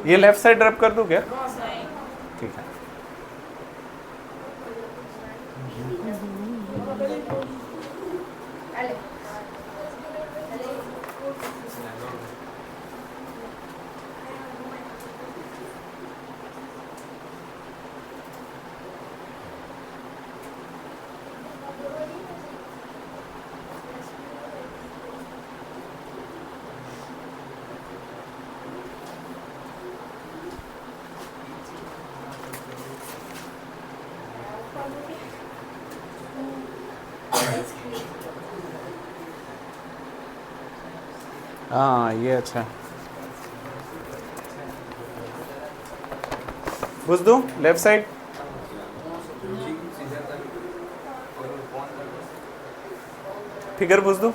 ये left side रब कर दूं क्या? ठीक है। हाँ ये अच्छा है। घुस दूं लेफ्ट साइड? फिगर घुस दूं?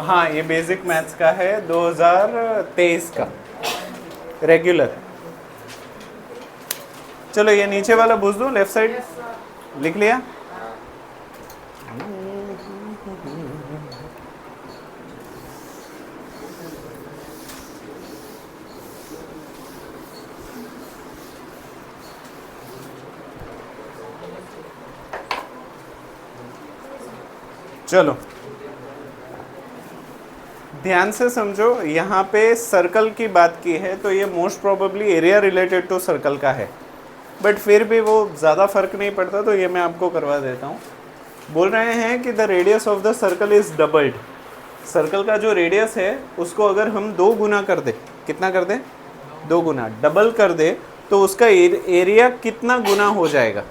हाँ ये बेसिक मैथ्स का है 2023 का रेगुलर। चलो ये नीचे वाला बुझ दूं लेफ्ट साइड? लिख लिया? चलो ध्यान से समझो, यहाँ पे सर्कल की बात की है तो ये most probably area related to circle का है, बट फिर भी वो ज़्यादा फर्क नहीं पड़ता तो ये मैं आपको करवा देता हूँ। बोल रहे हैं कि the radius of the circle is doubled. Circle का जो रेडियस है उसको अगर हम 2 गुना कर दे, कितना कर दे? 2 गुना, डबल कर दे तो उसका एरिया कितना गुना हो जाएगा?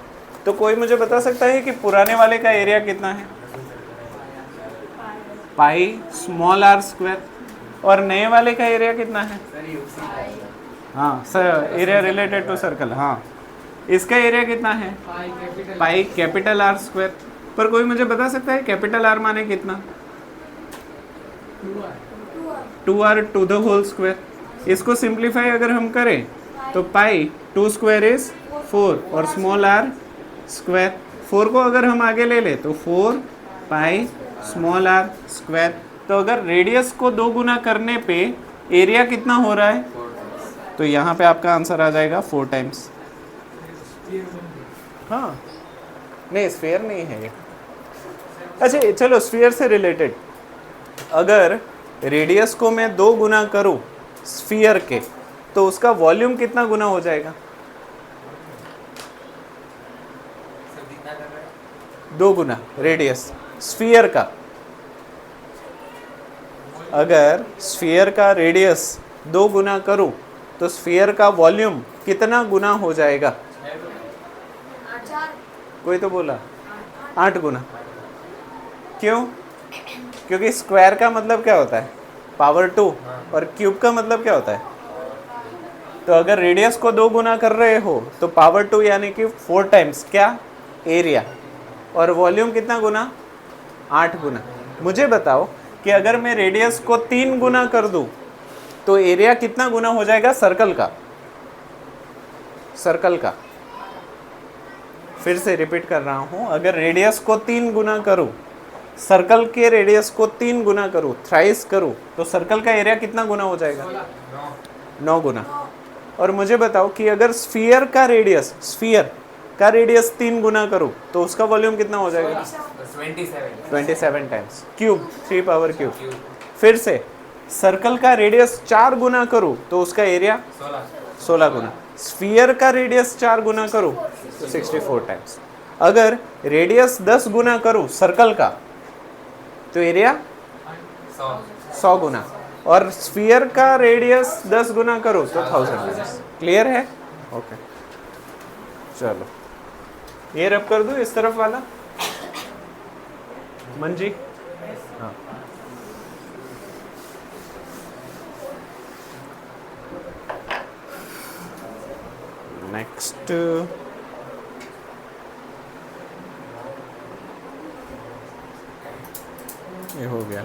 तो कोई मुझे बता सकता है कि पुराने वाले का एरिया कितना है? Pi small r square. और नए वाले का एरिया कितना है? हाँ sir, area related to circle. हाँ इसका एरिया कितना है? Pi capital r square. पर कोई मुझे बता सकता है कैपिटल आर माने कितना? 2r to the whole square. इसको सिंप्लीफाई अगर हम करें तो पाई 2 स्क्वायर इज 4 और स्मॉल आर स्क्वायर। 4 को अगर हम आगे ले ले तो 4 पाई स्मॉल आर स्क्वायर। तो अगर रेडियस को 2 गुना करने पे एरिया कितना हो रहा है? तो यहाँ पे आपका आंसर आ जाएगा 4 टाइम्स। हाँ नहीं स्फीयर नहीं है ये। अच्छा चलो स्फीयर से रिलेटेड, अगर रेडियस को मैं 2 गुना करूं स्फीयर के तो उसका वॉल्यूम कितना गुना हो जाएगा? 2 गुना रेडियस स्फीयर का। अगर स्फीयर का रेडियस 2 गुना करूं तो स्फीयर का वॉल्यूम कितना गुना हो जाएगा? कोई तो बोला 8 गुना। क्यों? क्योंकि स्क्वायर का मतलब क्या होता है? पावर 2 और क्यूब का मतलब क्या होता है? तो अगर रेडियस को 2 गुना कर रहे हो तो पावर 2 यानी कि 4 टाइम्स क्या? एरिया। और वॉल्यूम कितना गुना? 8 गुना। मुझे बताओ कि अगर मैं रेडियस को 3 गुना कर दूं तो एरिया कितना गुना हो जाएगा सर्कल का? सर्कल का फिर से रिपीट कर रहा हूं, अगर रेडियस को 3 गुना करूं, सर्कल के रेडियस को 3 गुना करूं, थ्राइस करूं, तो सर्कल का एरिया कितना गुना हो जाएगा? 9 गुना। और मुझे बताओ कि अगर स्फीयर का रेडियस 3 गुना करूं तो उसका वॉल्यूम कितना हो जाएगा? 27 टाइम्स। Cube 3 power cube. फिर से सर्कल का रेडियस 4 गुना करूं तो उसका एरिया 16 गुना। स्फीयर का रेडियस 4 गुना करूं तो 64 टाइम्स। अगर रेडियस 10 गुना करूं सर्कल का तो एरिया 100 गुना, और स्फीयर का रेडियस 10 गुना करूं तो 1000 टाइम्स। क्लियर है? ओके चलो ये रब कर दूं इस तरफ वाला मन जी। हाँ नेक्स्ट ये हो गया।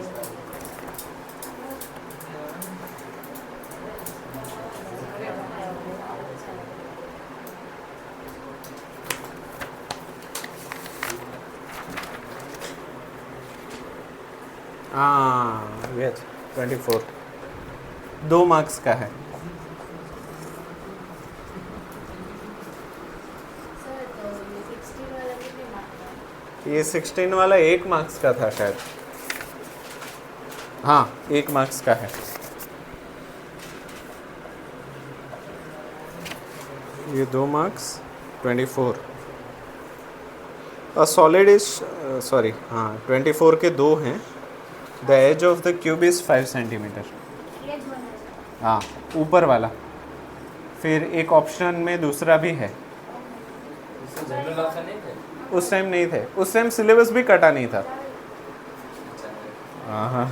हाँ ये 24 2 मार्क्स का है। ये 16 वाला 1 मार्क्स का था शायद। हाँ 1 मार्क्स का है। ये 2 marks 24। A solid is sorry हाँ 24 के 2 हैं। The edge of the cube is 5 centimetre. हाँ ऊपर वाला। फिर एक ऑप्शन में दूसरा भी है। उस टाइम नहीं थे, उस टाइम सिलेबस भी कटा नहीं था। हाँ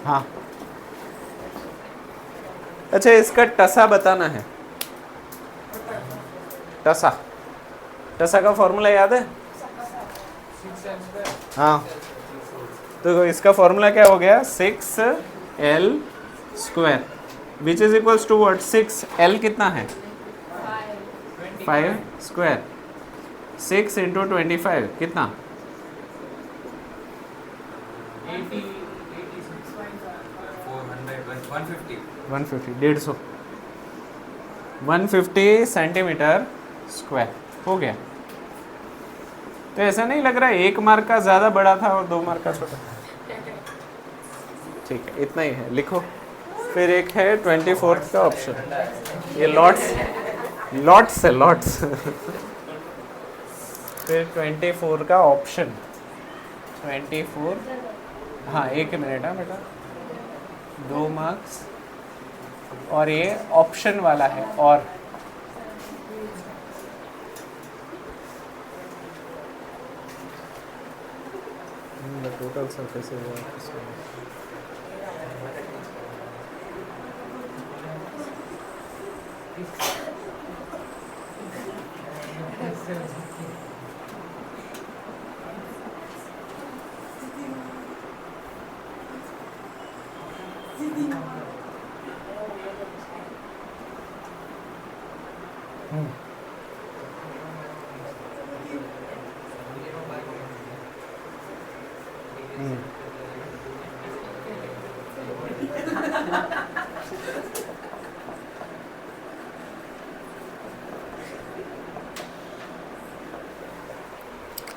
हाँ अच्छा इसका टसा बताना है। टसा टसा का फॉर्मूला याद है? हाँ तो इसका फॉर्मूला क्या हो गया? 6l square which is equals to what? 6l कितना है? 5 स्क्वायर। 6 इंटू 25 कितना? 150 150 सेंटीमीटर स्क्वायर हो गया। तो ऐसा नहीं लग रहा है 1 मार्क का ज़्यादा बड़ा था और 2 मार्क का छोटा? ठीक है इतना ही है, लिखो। फिर एक है 24 का ऑप्शन, ये लॉट्स है लॉट्स। फिर 24 का ऑप्शन 24। हाँ 1 मिनट है बेटा। 2 मार्क्स और ये ऑप्शन वाला है। और टोटल सरफेस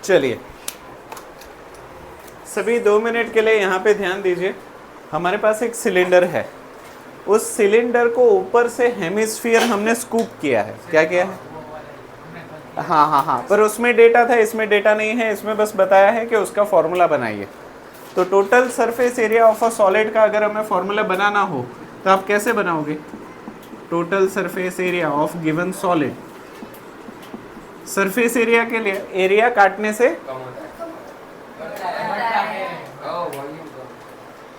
चलिए सभी 2 मिनट के लिए यहाँ पे ध्यान दीजिए। हमारे पास एक सिलेंडर है, उस सिलेंडर को ऊपर से हेमिस्फीयर हमने स्कूप किया है। क्या किया है? हाँ पर उसमें डेटा था, इसमें डेटा नहीं है। इसमें बस बताया है कि उसका फॉर्मूला बनाइए। तो total surface area of a solid का अगर हमें फॉर्मूला बनाना हो तो आप कैसे बनाओगे? Total surface area of given solid. Surface area के लिए एरिया काटने से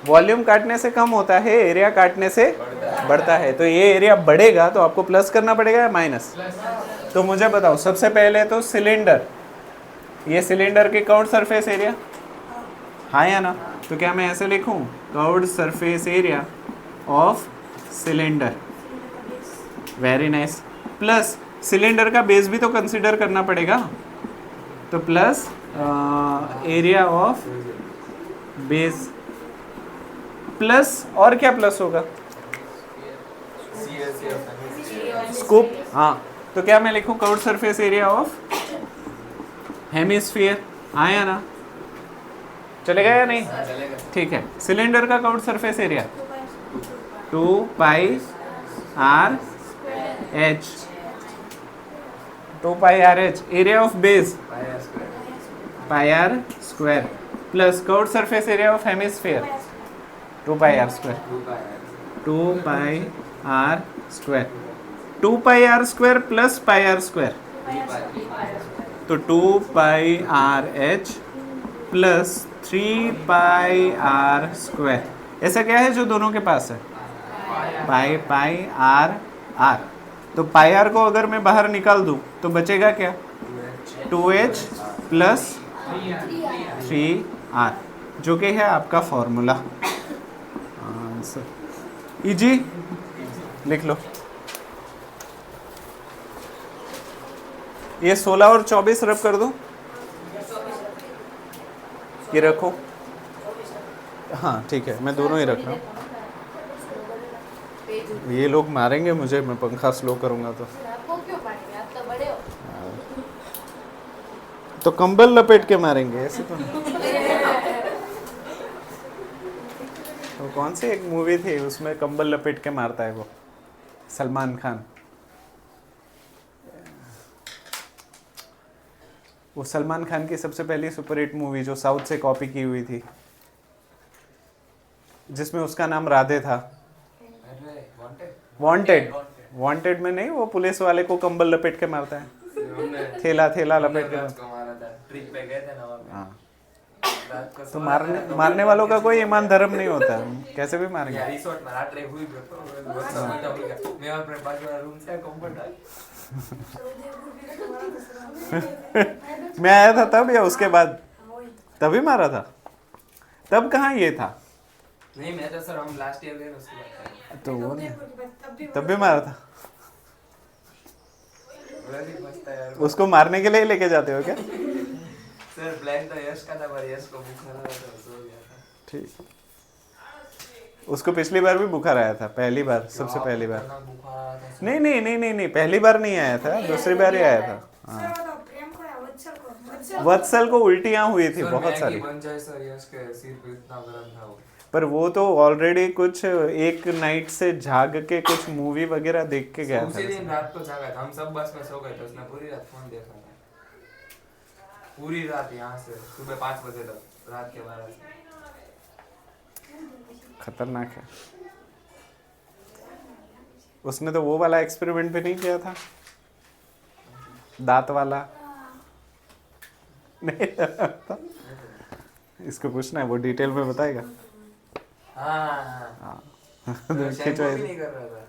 वॉल्यूम काटने से कम होता है, एरिया काटने से बढ़ता है। तो ये एरिया बढ़ेगा तो आपको प्लस करना पड़ेगा या माइनस? तो मुझे बताओ सबसे पहले तो सिलेंडर, ये सिलेंडर की कर्व्ड सरफेस एरिया, हाँ या ना? तो क्या मैं ऐसे लिखूं? Curved surface area of cylinder. Very nice. Plus cylinder का बेस भी तो कंसीडर करना पड़ेगा, तो plus area of base plus, और क्या प्लस होगा? स्कूप, हाँ। तो क्या मैं लिखूं, curved surface area of hemisphere, आया ना, चलेगा या नहीं? ठीक है। सिलेंडर का curved surface area 2 pi r h, 2 pi r h, area of base pi r square plus curved surface area of hemisphere 2 pi r square, 2 pi r square, 2 pi r square plus pi r square, तो 2 pi r h plus 3 pi r square, ऐसा क्या है जो दोनों के पास है, पाई पाई are are. तो पाई are को अगर मैं बाहर निकाल दूं तो बचेगा क्या, 2h प्लस 3r, जो कि है आपका फॉर्मूला आंसर। इजी, लिख लो। ये 16 और 24 रब कर दो, ये रखो, हाँ ठीक है, मैं दोनों ही रख रहा हूँ। ये लोग मारेंगे मुझे, मैं पंखा स्लो करूँगा तो। आपको क्यों मारेंगे, आप तो बड़े हो। तो कंबल लपेट के मारेंगे, ऐसे तो नहीं। तो कौन सी एक मूवी थी उसमें कंबल लपेट के मारता है वो, सलमान खान, वो सलमान खान की सबसे पहली सुपरहिट मूवी जो साउथ से कॉपी की हुई थी, जिसमें उसका नाम राधे था। वांटेड, वांटेड में नहीं, वो पुलिस वाले को कंबल लपेट के मारता है, थैला थैला लपेट के ट्रिप पे गए थे ना वहाँ पे। हाँ। रात को तो मारने वालों का कोई ईमान धर्म नहीं होता, कैसे भी मारेंगे। यार रिसोर्ट में रात हुई तो बहुत समय हो गया, मैं अपने बाजू वाला रूम से कंफर्ट आई। मैं आया था तब या उसके बाद, तभी मारा था, तब कहाँ ये था, नहीं मैं तो सर हम लास्ट ईयर गए उसके बाद। तो वो नहीं, तब भी मारा था। बड़ा ही मस्त है यार। उसको मारने के लिए ही लेके जाते हो क्या? सर प्लान तो यश का था पर यश को बुखार आया था, सो गया था। ठीक। उसको पिछली बार भी बुखार आया था, पहली बार, सबसे पहली बार। इतना बुखार आया था सर। नहीं नहीं नहीं नहीं नहीं, पहली बार नहीं आया था, दूसरी बार ही आया था। हाँ, वत्सल को उल्टियाँ हुई थी सर, बहुत मैगी सारी, बन जाए सर, यश के सिर पे इतना गरम था वो। पर वो तो ऑलरेडी कुछ एक नाइट से जाग के कुछ मूवी वगैरह देख के गया उसी दिन था। रात को जागा था, हम सब बस में सो गए थे, उसने पूरी रात फोन देखा था, पूरी रात यहाँ से सुबह 5 बजे तक, रात के 12 से। खतरनाक है। उसने तो वो वाला एक्सपेरिमेंट भी नहीं किया था, दांत वाला नहीं। इसको पूछना है, वो डिटेल में बताएगा। हाँ हाँ, तो शैम्पू भी नहीं कर रहा था।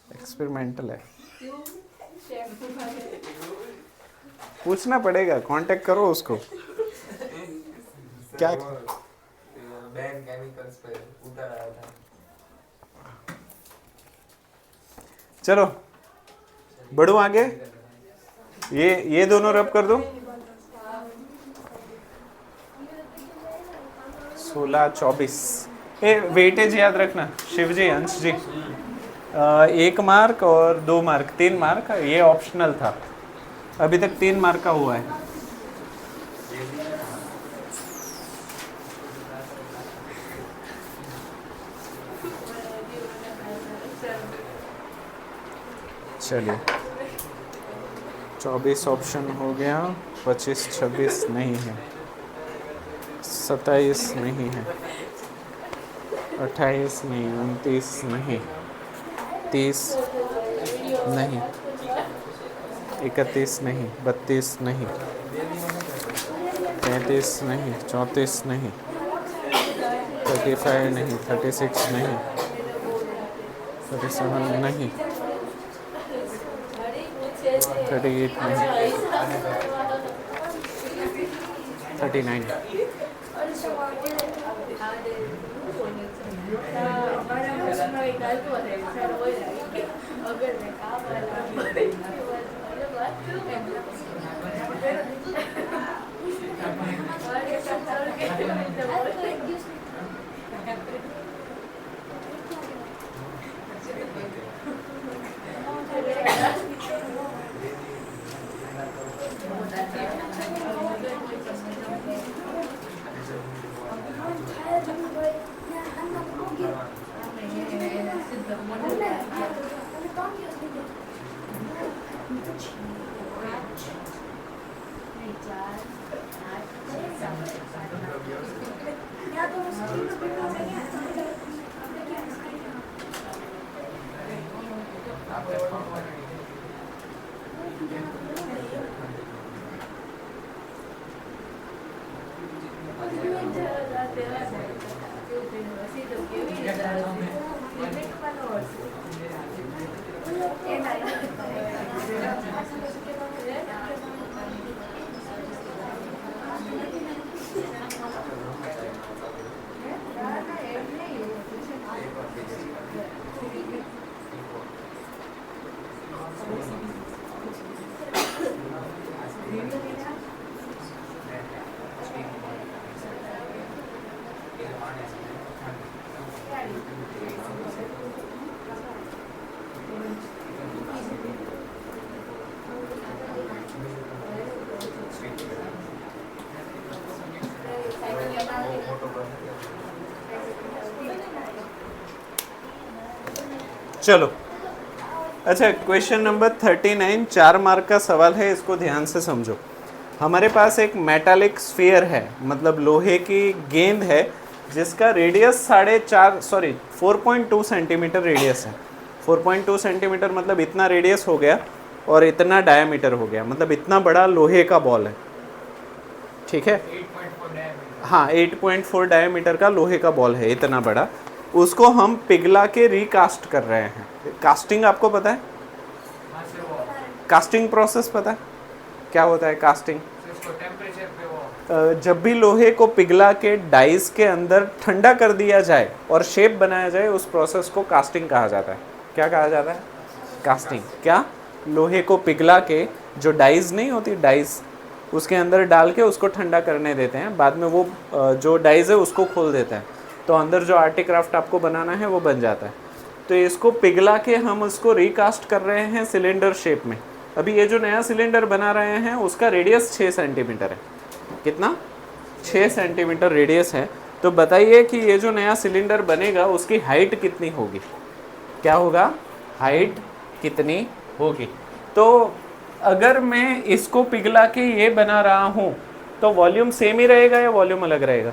एक्सपेरिमेंटल है, पूछना पड़ेगा, कांटेक्ट करो उसको। क्या? बैन केमिकल्स पे उतर आया था। चलो बढ़ो आगे, ये दोनों रब कर दो। 16 24 ए वेटेज याद रखना, शिव जी, अंश जी, 1 मार्क और 2 मार्क, 3 मार्क, ये ऑप्शनल था, अभी तक 3 मार्क का हुआ है। चलिए 24 ऑप्शन हो गया, 25 26 नहीं है, 27 नहीं है, 28 नहीं, 29 नहीं, 30 नहीं, 31 नहीं, 32 नहीं, 33 नहीं, 34 नहीं, 35 नहीं, 36 नहीं, 37 नहीं, 38 नहीं, 39। चलो अच्छा, क्वेश्चन नंबर 39 4 मार्क का सवाल है, इसको ध्यान से समझो। हमारे पास एक मेटालिक स्फीयर है, मतलब लोहे की गेंद है जिसका रेडियस 4.2 सेंटीमीटर रेडियस है। 4.2 सेंटीमीटर मतलब इतना रेडियस हो गया और इतना डायमीटर हो गया, मतलब इतना बड़ा लोहे का बॉल है, ठीक है। 8.4 डायमीटर। हाँ 8.4 डायमीटर का लोहे का बॉल है, इतना बड़ा। उसको हम पिघला के रिकास्ट कर रहे हैं। कास्टिंग आपको पता है? हाँ से वो कास्टिंग प्रोसेस पता है क्या होता है? कास्टिंग इसको टेम्परेचर पे वो जब भी लोहे को पिघला के डाइस के अंदर ठंडा कर दिया जाए और शेप बनाया जाए, उस प्रोसेस को कास्टिंग कहा जाता है। क्या कहा जाता है? कास्टिंग। क्या? लोहे को पिघला के जो डाइस नहीं होती, डाइस उसके अंदर डाल के उसको ठंडा करने देते हैं, बाद में वो जो डाइस है उसको खोल देते हैं, तो अंदर जो आर्टिक्राफ्ट आपको बनाना है वो बन जाता है। तो इसको पिघला के हम उसको रिकास्ट कर रहे हैं सिलेंडर शेप में। अभी ये जो नया सिलेंडर बना रहे हैं उसका रेडियस 6 सेंटीमीटर है। कितना? 6 सेंटीमीटर रेडियस है। तो बताइए कि ये जो नया सिलेंडर बनेगा उसकी हाइट कितनी होगी? क्या होगा? हाइट कितनी होगी? तो अगर मैं इसको पिघला के ये बना रहा हूँ तो वॉल्यूम सेम ही रहेगा या वॉल्यूम अलग रहेगा?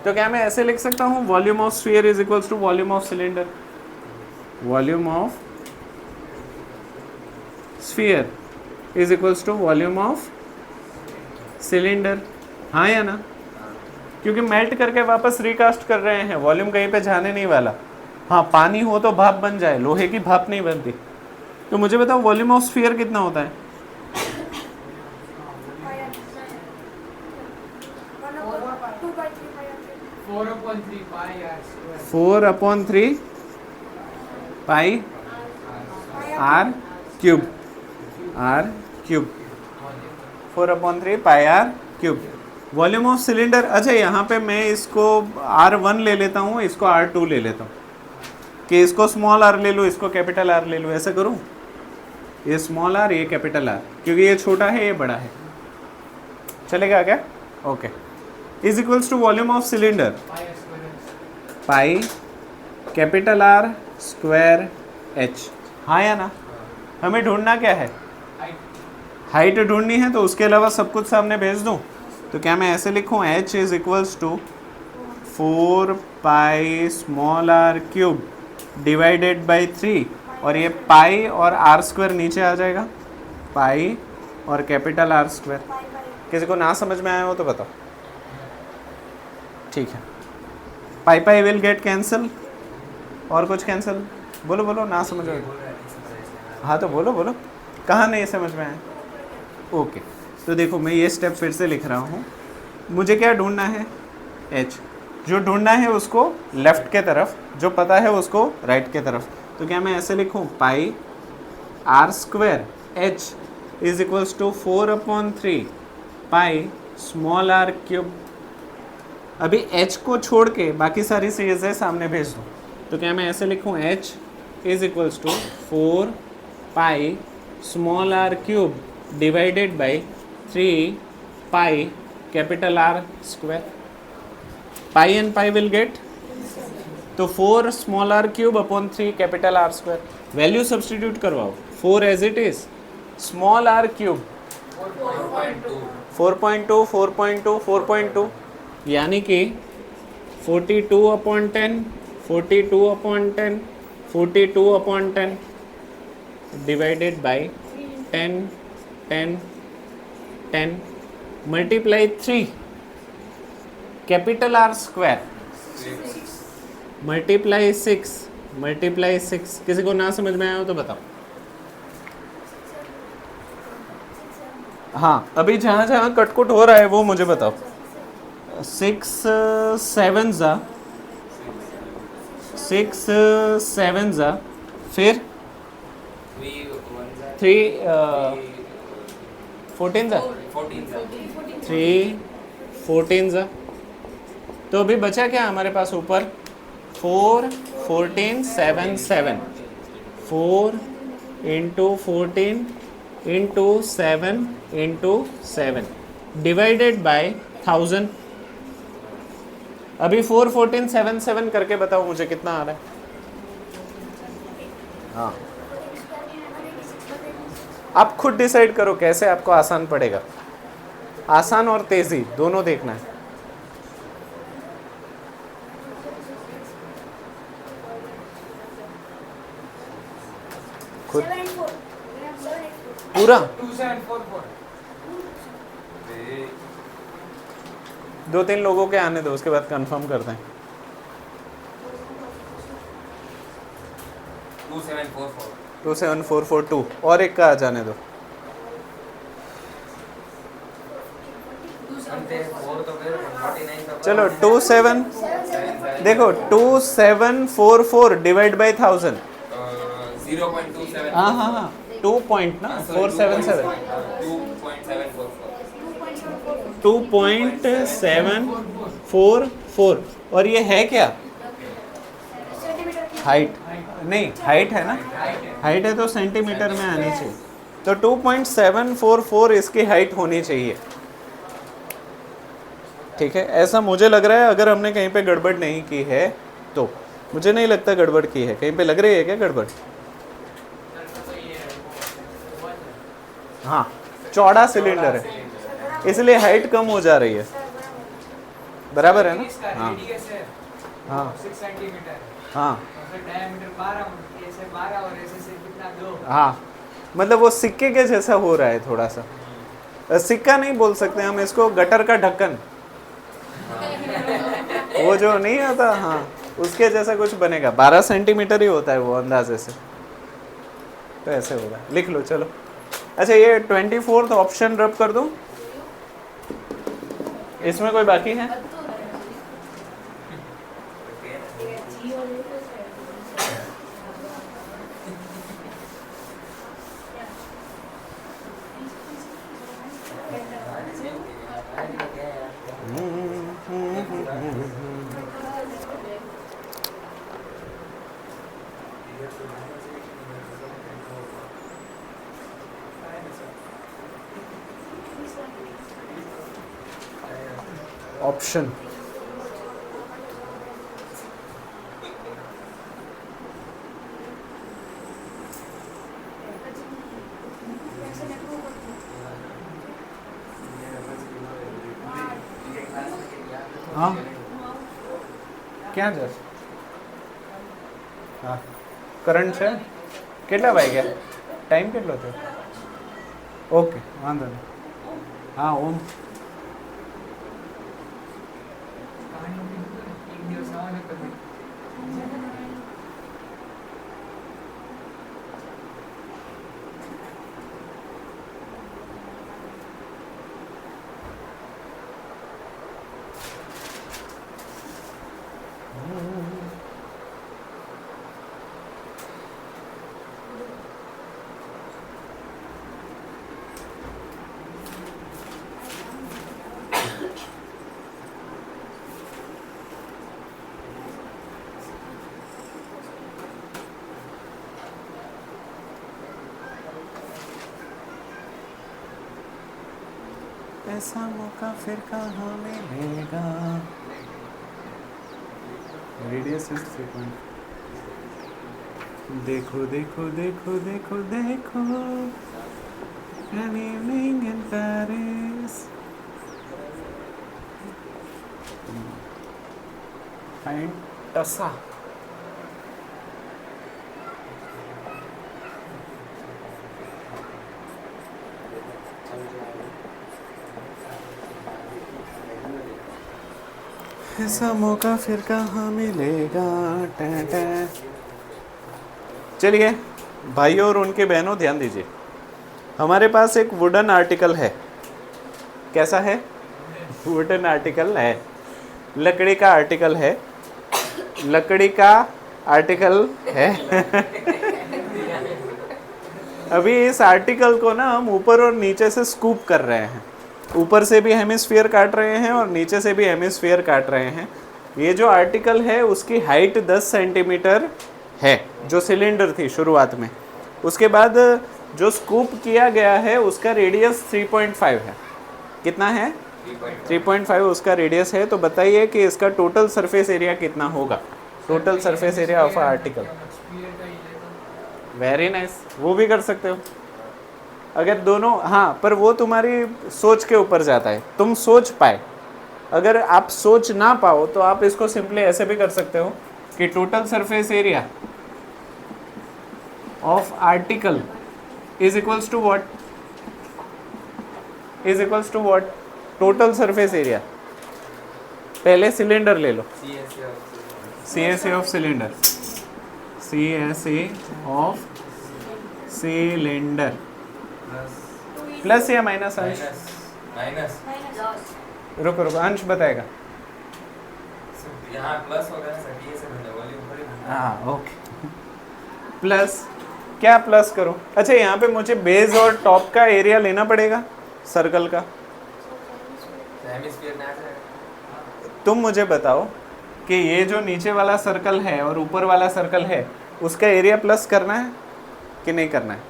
तो क्या मैं ऐसे लिख सकता हूँ, volume of sphere is equals to volume of cylinder. Volume of sphere is equals to volume of cylinder. हाँ या ना? क्योंकि मेल्ट करके वापस रिकास्ट कर रहे हैं, वॉल्यूम कहीं पे जाने नहीं वाला। हाँ पानी हो तो भाप बन जाए, लोहे की भाप नहीं बनती। तो मुझे बताओ वॉल्यूम ऑफ स्फीयर कितना होता है? 4/3 pi r square. 4/3 pi r cube. R cube 4/3 pi r cube. Volume of cylinder. अच्छा यहाँ पे मैं इसको R1 ले लेता हूँ, इसको R2 ले लेता हूँ, कि इसको स्मॉल r ले लूँ, इसको कैपिटल R ले लूँ, ऐसा करूँ? ये स्मॉल r, ये कैपिटल R, क्योंकि ये छोटा है ये बड़ा है। चलेगा क्या? Okay. Is equals to volume of cylinder pi r square pi capital R square H। हाँ या ना? हमें ढूंढना क्या है? हाइट। हाइट ढूंढनी है, तो उसके अलावा सब कुछ सामने भेज दूँ। तो क्या मैं ऐसे लिखूँ, H is equals to 4 pi small r cube divided by 3, और ये पाई और r स्क्वायर नीचे आ जाएगा, पाई और कैपिटल R स्क्वायर। किसी को ना समझ में आया हो तो बताओ। ठीक है, पाई पाई विल गेट कैंसिल, और कुछ कैंसिल? बोलो बोलो, ना समझ में। हाँ तो बोलो बोलो, कहाँ नहीं समझ में आया? ओके, तो देखो मैं ये स्टेप फिर से लिख रहा हूँ। मुझे क्या ढूंढना है? H। जो ढूंढना है उसको लेफ्ट के तरफ, जो पता है उसको राइट के तरफ। तो क्या मैं ऐसे लिखूँ, pi r square H is equals to 4/3 pi small r cube. अभी H को छोड़ के बाकी सारी चीज़ें सामने भेज दो। तो क्या मैं ऐसे लिखूँ, H is equals to 4 pi small r cube divided by 3 pi capital R square. Pi and pi will get, तो 4 small r cube upon 3 capital R square. Value substitute करवाओ, 4 as it is, small r cube 4.2 4.2 यानी कि 42/10 42/10 42/10 divided by 10 10 10 multiply 3 capital R square multiply 6 किसी को ना समझ में आया हो तो बताओ। हाँ अभी जहाँ जहाँ कटकुट हो रहा है वो मुझे बताओ। 6 7 जा 6 7 जा फिर 3 14 जा 3 14 जा तो अभी बचा क्या हमारे पास ऊपर 4 14 7 7 4 into 14 into 7 into 7 divided by 1000। अभी 4 14 7 7 करके बताओ मुझे कितना आ रहा है। हाँ आप खुद डिसाइड करो कैसे आपको आसान पड़ेगा। आसान और तेजी दोनों देखना है। खुद पूरा 2-3 लोगों के आने दो उसके बाद कंफर्म करते हैं। 27442 और एक का आ जाने दो। चलो 27 देखो 2744 डिवाइड बाय 1000 हाँ हाँ हाँ 2 पॉइंट ना 477 2.744 और ये है क्या हाइट नहीं हाइट है ना हाइट है तो सेंटीमीटर में आनी चाहिए तो 2.744 इसकी हाइट होनी चाहिए। ठीक है ऐसा मुझे लग रहा है अगर हमने कहीं पे गड़बड़ नहीं की है तो मुझे नहीं लगता गड़बड़ की है। कहीं पे लग रही है क्या गड़बड़। हाँ चौड़ा सिलेंडर है इसलिए हाइट कम हो जा रही है बराबर है ना। हाँ हाँ 6 सेंटीमीटर हाँ डायमीटर 12 ऐसे 12 और ऐसे से कितना 2 हाँ मतलब वो सिक्के के जैसा हो रहा है थोड़ा सा। सिक्का नहीं बोल सकते हम इसको गटर का ढक्कन वो जो नहीं आता हाँ उसके जैसा कुछ बनेगा। 12 सेंटीमीटर ही होता है वो अंदाजे से तो ऐसे होगा लिख लो चलो। अच्छा ये 24th ऑप्शन रब कर दूं इसमें कोई बाकी है। ऑप्शन हाँ क्या जस हाँ करंट છે કેટલા વાગ્યા ટાઈમ કેટલો થયો ઓકે વાંધો નહીં हाँ ओम एक दिवस आवाने कभी ऐसा मौका फिर कहाँ मिलेगा। रेडियस इज 3 देखो देखो देखो देखो देखो An evening in Paris. Fantasia. ऐसा मौका फिर कहाँ मिलेगा? Time time. चलिए भाइयों और उनके बहनों ध्यान दीजिए, हमारे पास एक वुडन आर्टिकल है। कैसा है? वुडन आर्टिकल है, लकड़ी का आर्टिकल है, लकड़ी का आर्टिकल है। अभी इस आर्टिकल को ना हम ऊपर और नीचे से स्कूप कर रहे हैं, ऊपर से भी हेमिस्फीयर काट रहे हैं और नीचे से भी हेमिस्फीयर काट रहे हैं। ये जो आर्टिकल है उसकी हाइट 10 सेंटीमीटर है, जो सिलेंडर थी शुरुआत में। उसके बाद जो स्कूप किया गया है उसका रेडियस 3.5 है। कितना है? 3.5 उसका रेडियस है। तो बताइए कि इसका टोटल सरफेस एरिया कितना होगा? Total surface area of article. Very nice, वो भी कर सकते हो अगर दोनों। हाँ, पर वो तुम्हारी सोच के ऊपर जाता है, तुम सोच पाए। अगर आप सोच ना पाओ तो आप इसको सिंपली ऐसे भी कर सकते हो कि total surface area of article is equals to what? Is equals to what? Total surface area. पहले सिलेंडर ले लो, CSA of cylinder, CSA of cylinder plus या माइनस? अंश माइनस। रुको रुको, अंश बताएगा। यहाँ प्लस होगा ना सर, ये से वॉल्यूम बढ़ेगा। हाँ ओके, प्लस। क्या प्लस करूं? अच्छा, यहाँ पे मुझे बेस और टॉप का एरिया लेना पड़ेगा सर्कल का। हेमिस्फीयर में आ जाएगा। तुम मुझे बताओ कि ये जो नीचे वाला सर्कल है और ऊपर वाला सर्कल है उसका एरिया प्लस करना है कि नहीं करना है?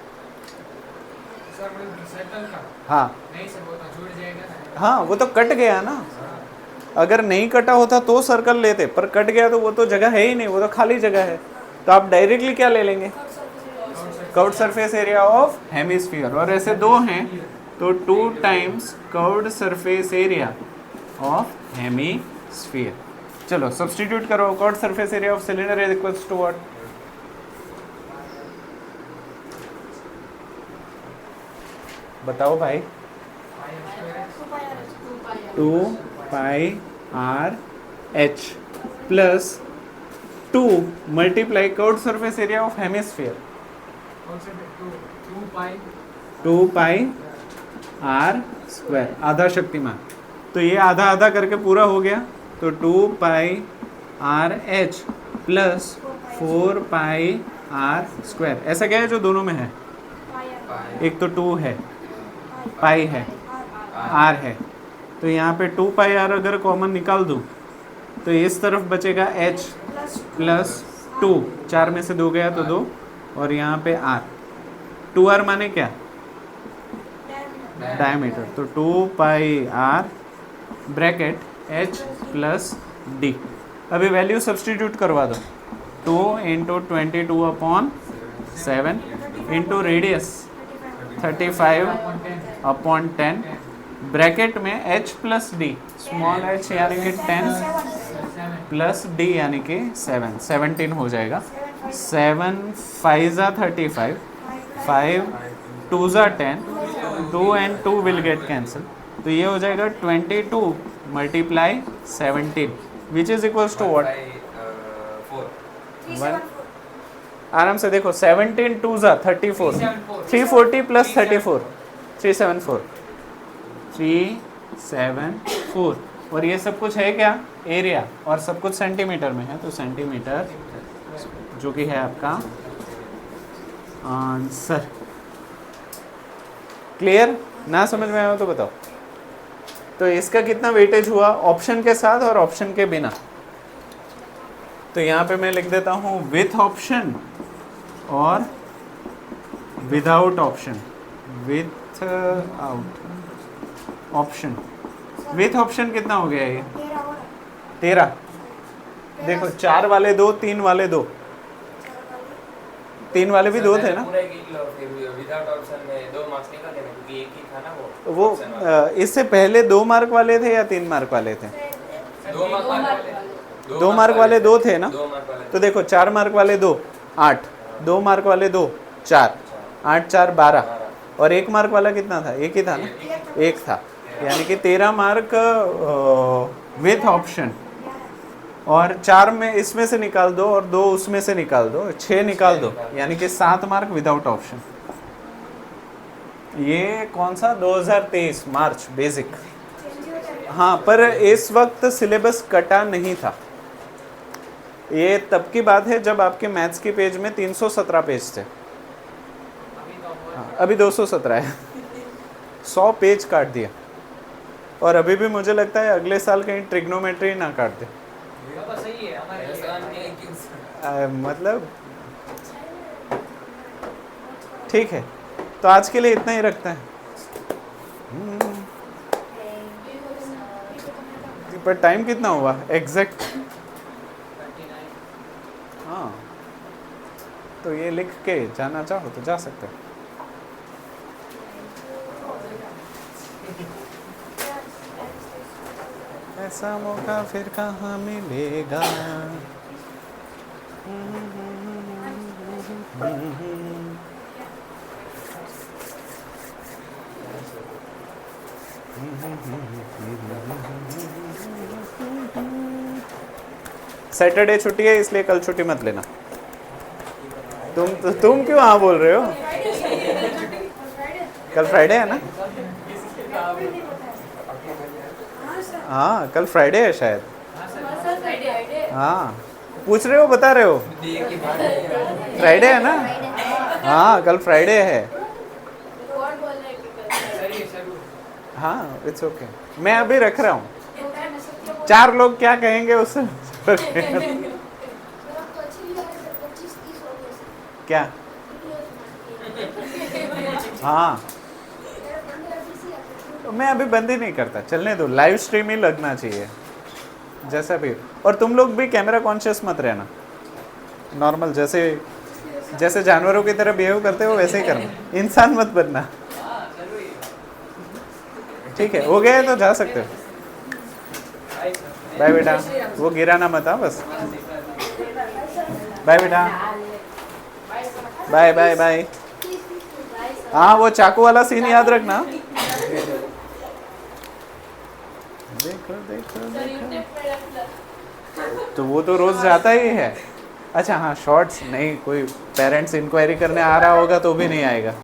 सर मतलब सर्कल का हाँ नहीं सर, वो तो जुड़ जाएगा ना। हाँ, वो तो कट गया ना। अगर नहीं कटा होता तो सर्कल लेते, पर कट गया तो वो तो जगह है ही नहीं, वो तो खाली जगह है। तो आप डायरेक्टली क्या ले लेंगे? Curved surface area of hemisphere. और ऐसे दो हैं तो 2 times curved surface area of hemisphere. चलो सब्स्टिट्यूट करो। Curved surface area of cylinder is equals to what? बताओ भाई। 2 pi r h plus 2 multiply curved surface area of hemisphere. 2 pi r square, आधा शक्तिमान। तो ये आधा आधा करके पूरा हो गया। तो 2 pi r h plus 4 pi r square. ऐसा क्या है जो दोनों में है? एक तो 2 है, पाई है, आर है। तो यहाँ पे 2 पाई आर अगर कॉमन निकाल दूँ तो इस तरफ बचेगा एच प्लस 2, 4 में से 2 गया तो 2, और यहाँ पे आर। 2r माने क्या? डायमीटर। तो 2 pi r bracket h plus d. अभी वैल्यू सब्स्टिट्यूट करवा दो। 2 इंटू 22/7 इंटू रेडियस 35/10 ब्रैकेट में h plus d, small h यानी कि 10 प्लस d यानी कि 7, 17 हो जाएगा। 7 5 35, 5 2 10, 2 and 2 विल गेट कैंसिल। तो ये हो जाएगा 22 multiply 17 which is equals to what? 4। आराम से देखो, 17 2 34, 340 प्लस 34, 374, 374। और ये सब कुछ है क्या? एरिया, और सब कुछ सेंटीमीटर में है। तो सेंटीमीटर जो कि है आपका आंसर। क्लियर? ना समझ में आया हो तो बताओ। तो इसका कितना वेटेज हुआ ऑप्शन के साथ और ऑप्शन के बिना? तो यहाँ पे मैं लिख देता हूँ विथ ऑप्शन और without option. With out option, with option कितना हो गया ये? 13। देखो 4 वाले 2, 3 वाले 2, 3 वाले भी 2 थे ना। पूरा एक लो, फिर विदाउट ऑप्शन में 2 मार्क्स निकाल देना क्योंकि एक ही था ना वो वो option वाला। इससे पहले 2 मार्क वाले थे या 3 मार्क वाले थे? 2 मार्क वाले 2 मार्क वाले 2 थे ना। 2 मार्क वाले तो देखो 4 मार्क वाले 2 8, 2 मार्क वाले 2 4, 8 4 12 और 1 मार्क वाला कितना था? एक ही था ना, एक था। यानी कि 13 मार्क विथ ऑप्शन और 4 में इसमें से निकाल दो और 2 उसमें से निकाल दो, 6 निकाल दो, यानी कि 7 मार्क विदाउट ऑप्शन। ये कौन सा 2023 मार्च बेसिक। हाँ, पर इस वक्त सिलेबस कटा नहीं था। ये तब की बात है जब आपके मैथ्स के पेज में 317 पेज थे। हाँ, अभी 217 है। 100 पेज काट दिया और अभी भी मुझे लगता है अगले साल कहीं ट्रिग्नोमेट्री ना काट दे। तो सही है हमारे लिए। ऐसा नहीं है कि मतलब ठीक है, तो आज के लिए इतना ही रखते हैं। पर टाइम कितना हुआ एग्जैक्ट? 39। हाँ, तो ये लिख के जाना चाहो तो जा सकते हो। ऐसा मौका फिर कहाँ मिलेगा। सैटरडे छुट्टी है इसलिए कल छुट्टी मत लेना। तुम क्यों हाँ बोल रहे हो? कल फ्राइडे है ना? हाँ, कल फ्राइडे है शायद। हाँ, पूछ रहे हो बता रहे हो? फ्राइडे है ना? हाँ, कल फ्राइडे है। हाँ, इट्स ओके। मैं अभी रख रहा हूँ। 4 लोग क्या कहेंगे उससे क्या? हाँ, तो मैं अभी बंद ही नहीं करता, चलने दो। लाइव स्ट्रीम ही लगना चाहिए जैसा भी। और तुम लोग भी कैमरा कॉन्शियस मत रहना, नॉर्मल जैसे जानवरों की तरह बिहेव करते हो वैसे ही करना, इंसान मत बनना। ठीक है, हो गया है तो जा सकते हो। बाय बेटा, वो गिराना मत। हाँ बस, बाय बेटा, बाय बाय बाय। हाँ, वो चाकू वाला सीन याद रखना। देखो देखो देखो, तो वो तो रोज जाता ही है। अच्छा हाँ, शॉर्ट्स नहीं, कोई पेरेंट्स इंक्वायरी करने आ रहा होगा तो भी नहीं आएगा।